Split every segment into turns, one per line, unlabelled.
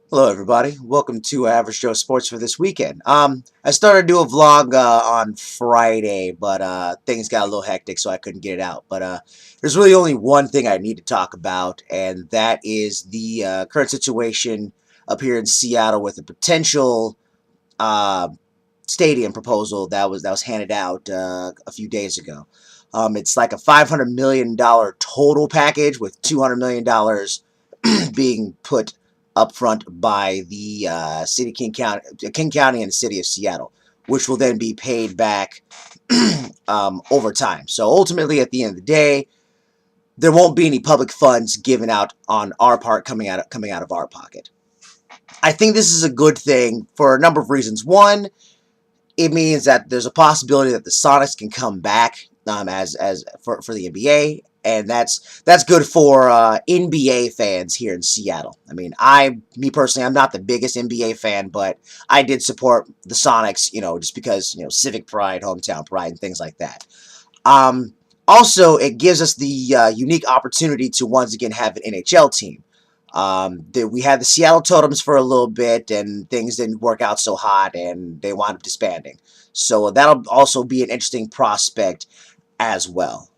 Hello, everybody. Welcome to Average Joe Sports for this weekend. I started to do a vlog on Friday, but things got a little hectic, so I couldn't get it out. But there's really only one thing I need to talk about, and that is the current situation up here in Seattle with a potential uh, stadium proposal that was handed out a few days ago. It's like a $500 million total package with $200 million being put up front by the city King County and the city of Seattle, which will then be paid back over time. So ultimately, at the end of the day, there won't be any public funds given out on our part coming out of our pocket. I think this is a good thing for a number of reasons. One, it means that there's a possibility that the Sonics can come back as for the NBA, and that's good for NBA fans here in Seattle. I mean, me personally, I'm not the biggest NBA fan, but I did support the Sonics, just because civic pride, hometown pride, and things like that. Um, Also, it gives us the unique opportunity to once again have an NHL team. We had the Seattle Totems for a little bit, and things didn't work out so hot, and they wound up disbanding. So that'll also be an interesting prospect as well.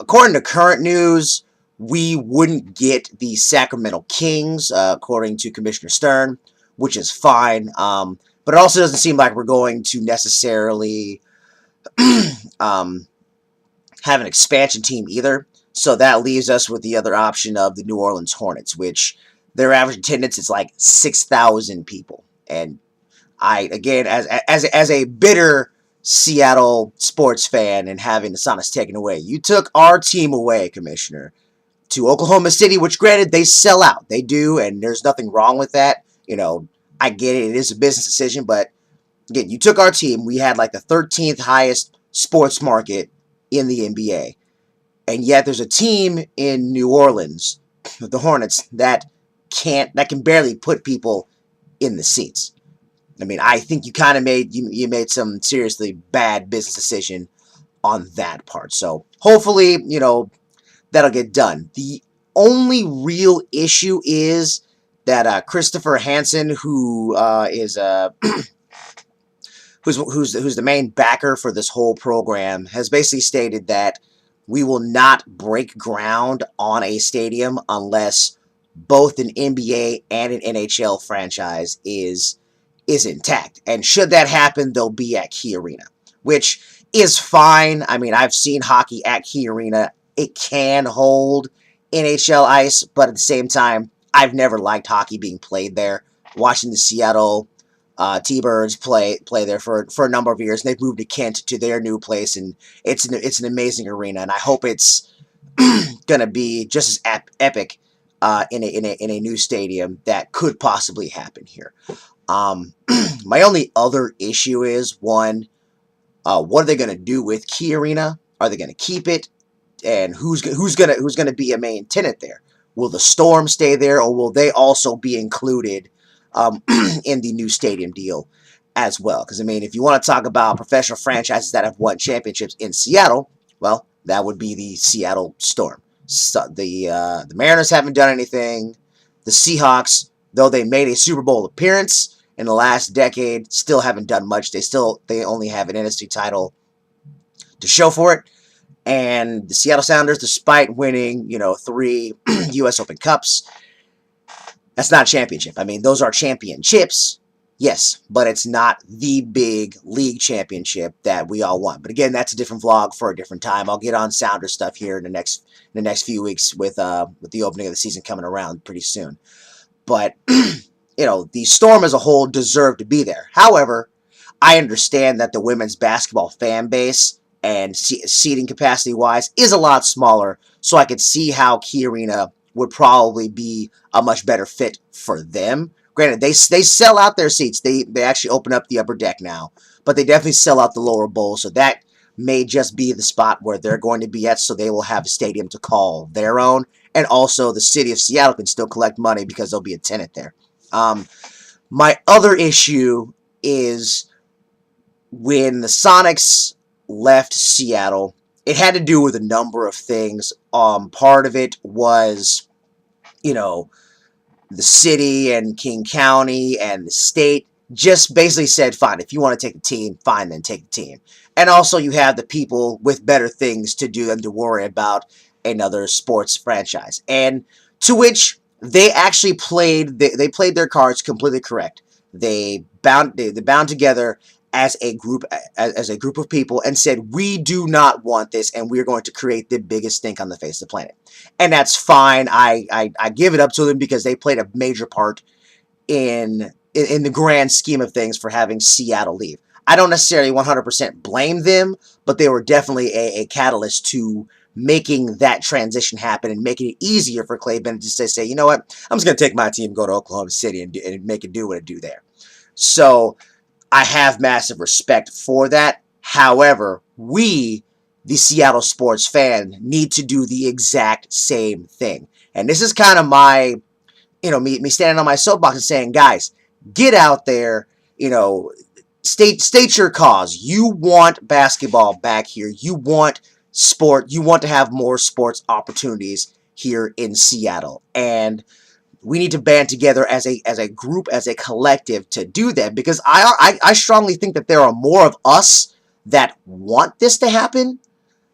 According to current news, we wouldn't get the Sacramento Kings, according to Commissioner Stern, which is fine. But it also doesn't seem like we're going to necessarily um, have an expansion team either. So that leaves us with the other option of the New Orleans Hornets, which their average attendance is like 6,000 people. And again, as a bitter Seattle sports fan and having the Sonics taken away, you took our team away, Commissioner, to Oklahoma City, which granted they sell out, they do, and there's nothing wrong with that. I get it; it is a business decision, but again, you took our team. We had like the 13th highest sports market in the NBA, and yet there's a team in New Orleans, the Hornets, that can barely put people in the seats. I mean, I think you kind of you made some seriously bad business decision on that part. So hopefully, that'll get done. The only real issue is that Christopher Hansen, who is who's the main backer for this whole program, has basically stated that we will not break ground on a stadium unless both an NBA and an NHL franchise is intact. And should that happen, they'll be at Key Arena, which is fine. I mean, I've seen hockey at Key Arena. It can hold NHL ice, but at the same time, I've never liked hockey being played there. Watching the Seattle T-Birds play there for a number of years. And they've moved to Kent to their new place, and it's an amazing arena. And I hope it's gonna be just as epic in a new stadium that could possibly happen here. My only other issue is one: what are they gonna do with Key Arena? Are they gonna keep it? And who's gonna be a main tenant there? Will the Storm stay there, or will they also be included in the new stadium deal as well? Because I mean, if you want to talk about professional franchises that have won championships in Seattle, well, that would be the Seattle Storm. So the Mariners haven't done anything. The Seahawks, though they made a Super Bowl appearance in the last decade, still haven't done much. They only have an NFC title to show for it. And the Seattle Sounders, despite winning, 3 U.S. Open Cups, that's not a championship. I mean, those are championships, yes, but it's not the big league championship that we all want. But again, that's a different vlog for a different time. I'll get on Sounder stuff here in the next few weeks with the opening of the season coming around pretty soon. But the Storm as a whole deserve to be there. However, I understand that the women's basketball fan base and seating capacity wise is a lot smaller, so I could see how Key Arena would probably be a much better fit for them. Granted, they sell out their seats. They actually open up the upper deck now, but they definitely sell out the lower bowl. So that may just be the spot where they're going to be at. So they will have a stadium to call their own, and also the city of Seattle can still collect money because there'll be a tenant there. My other issue is when the Sonics left Seattle, it had to do with a number of things. Part of it was, you know, the city and King County and the state just basically said, fine, if you want to take the team, fine, then take the team. And also you have the people with better things to do than to worry about another sports franchise. And to which they actually they played their cards completely correct. They bound together as a group as a group of people and said, we do not want this, and we're going to create the biggest stink on the face of the planet. And that's fine. I give it up to them because they played a major part in the grand scheme of things for having Seattle leave. I don't necessarily 100% blame them, but they were definitely a catalyst to making that transition happen and making it easier for Clay Bennett to say, you know what, I'm just going to take my team, go to Oklahoma City, and make it do what it do there. So I have massive respect for that. However, we, the Seattle sports fan, need to do the exact same thing. And this is kind of my, me standing on my soapbox and saying, guys, get out there, state your cause. You want basketball back here. You want sport. You want to have more sports opportunities here in Seattle. And we need to band together as a group, as a collective to do that, because I strongly think that there are more of us that want this to happen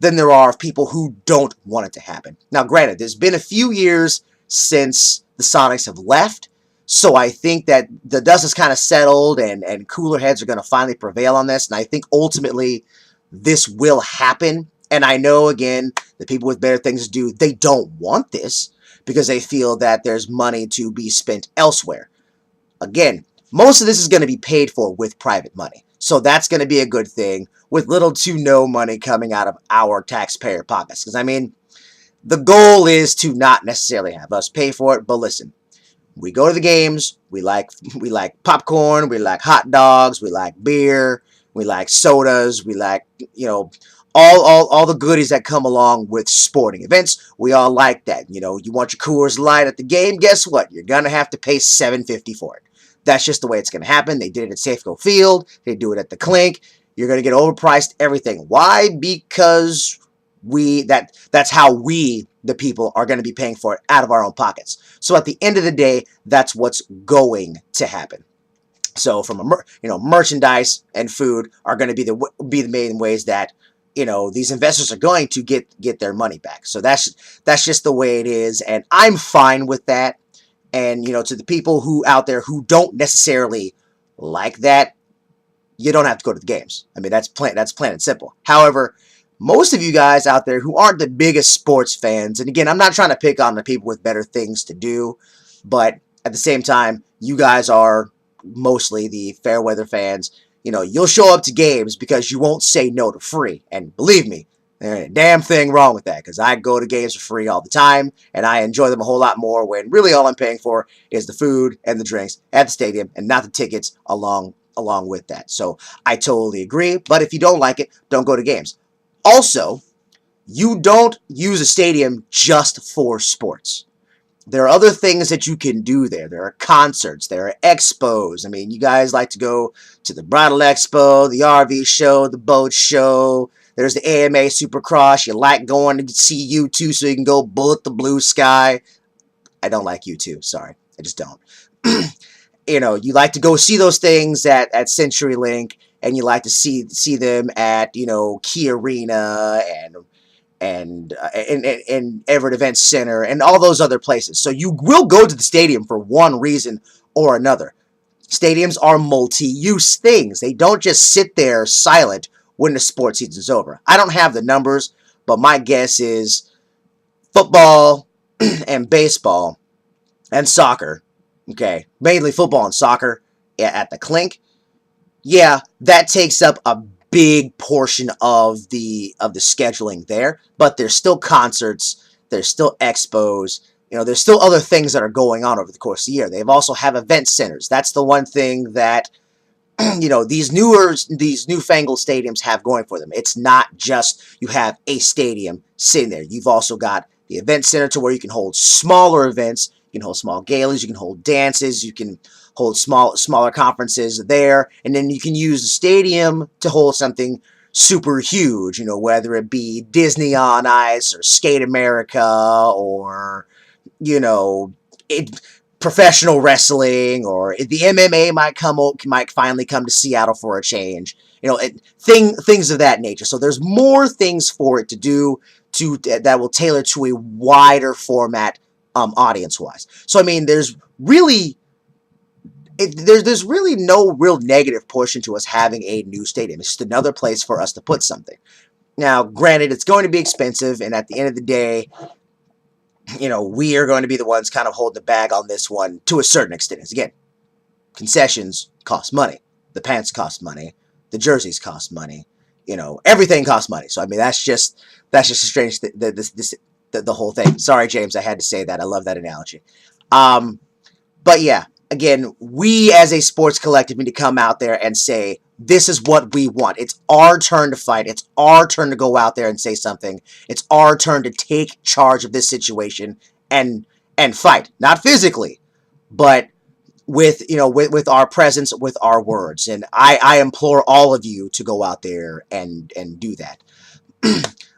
than there are of people who don't want it to happen. Now, granted, there's been a few years since the Sonics have left, so I think that the dust has kind of settled and cooler heads are going to finally prevail on this, and I think ultimately this will happen. And I know, again, the people with better things to do, they don't want this because they feel that there's money to be spent elsewhere. Again, most of this is going to be paid for with private money. So that's going to be a good thing with little to no money coming out of our taxpayer pockets. Because, I mean, the goal is to not necessarily have us pay for it. But listen, we go to the games. We like popcorn. We like hot dogs. We like beer. We like sodas. We like, all the goodies that come along with sporting events. We all like that. You want your Coors Light at the game. Guess what? You're going to have to pay $7.50 for it. That's just the way it's going to happen. They did it at Safeco Field. They do it at the Clink. You're going to get overpriced everything. Why? Because that's how we, the people, are going to be paying for it out of our own pockets. So at the end of the day, that's what's going to happen. So from merchandise and food are going to be the main ways that these investors are going to get their money back. So that's just the way it is, and I'm fine with that. And to the people who out there who don't necessarily like that, you don't have to go to the games. I mean, that's plain and simple. However, most of you guys out there who aren't the biggest sports fans, and again, I'm not trying to pick on the people with better things to do, but at the same time, you guys are mostly the fair weather fans. You'll show up to games because you won't say no to free. And believe me, there ain't a damn thing wrong with that, because I go to games for free all the time, and I enjoy them a whole lot more when really all I'm paying for is the food and the drinks at the stadium and not the tickets along with that. So I totally agree, but if you don't like it, don't go to games. Also, you don't use a stadium just for sports. There are other things that you can do there. There are concerts. There are expos. I mean, you guys like to go to the Bridal Expo, the RV show, the boat show. There's the AMA Supercross. You like going to see U2 so you can go bullet the blue sky. I don't like U2. Sorry. I just don't. You like to go see those things at CenturyLink, and you like to see them at, Key Arena and Everett Event Center and all those other places. So you will go to the stadium for one reason or another. Stadiums are multi-use things. They don't just sit there silent when the sports season's over. I don't have the numbers, but my guess is football and baseball and soccer, okay, mainly football and soccer at the Clink, yeah, that takes up a big portion of the scheduling there, but there's still concerts, there's still expos, there's still other things that are going on over the course of the year. They also have event centers. That's the one thing that these newfangled stadiums have going for them. It's not just you have a stadium sitting there. You've also got the event center to where you can hold smaller events. You can hold small galas. You can hold dances. You can hold smaller conferences there. And then you can use the stadium to hold something super huge, whether it be Disney on Ice or Skate America or, professional wrestling, or the MMA might finally come to Seattle for a change. You know, things of that nature. So there's more things for it to do that will tailor to a wider format, audience-wise. So I mean, there's really no real negative push into us having a new stadium. It's just another place for us to put something. Now, granted, it's going to be expensive, and at the end of the day, you know, we are going to be the ones kind of holding the bag on this one to a certain extent. As again, concessions cost money. The pants cost money. The jerseys cost money. You know, everything costs money. So I mean, that's just a strange the whole thing. Sorry, James, I had to say that. I love that analogy. But yeah, again, we as a sports collective need to come out there and say, this is what we want. It's our turn to fight. It's our turn to go out there and say something. It's our turn to take charge of this situation and fight. Not physically, but with our presence, with our words. And I implore all of you to go out there and do that.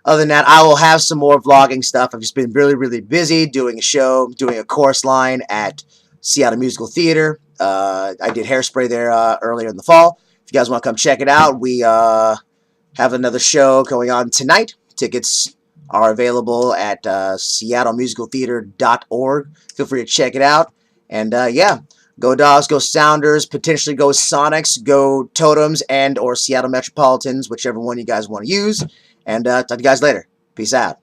Other than that, I will have some more vlogging stuff. I've just been really, really busy doing a course line at Seattle Musical Theater. I did Hairspray there earlier in the fall. If you guys want to come check it out, we have another show going on tonight. Tickets are available at seattlemusicaltheater.org. Feel free to check it out. And yeah, go Dogs, go Sounders, potentially go Sonics, go Totems, and or Seattle Metropolitans, whichever one you guys want to use. And talk to you guys later. Peace out.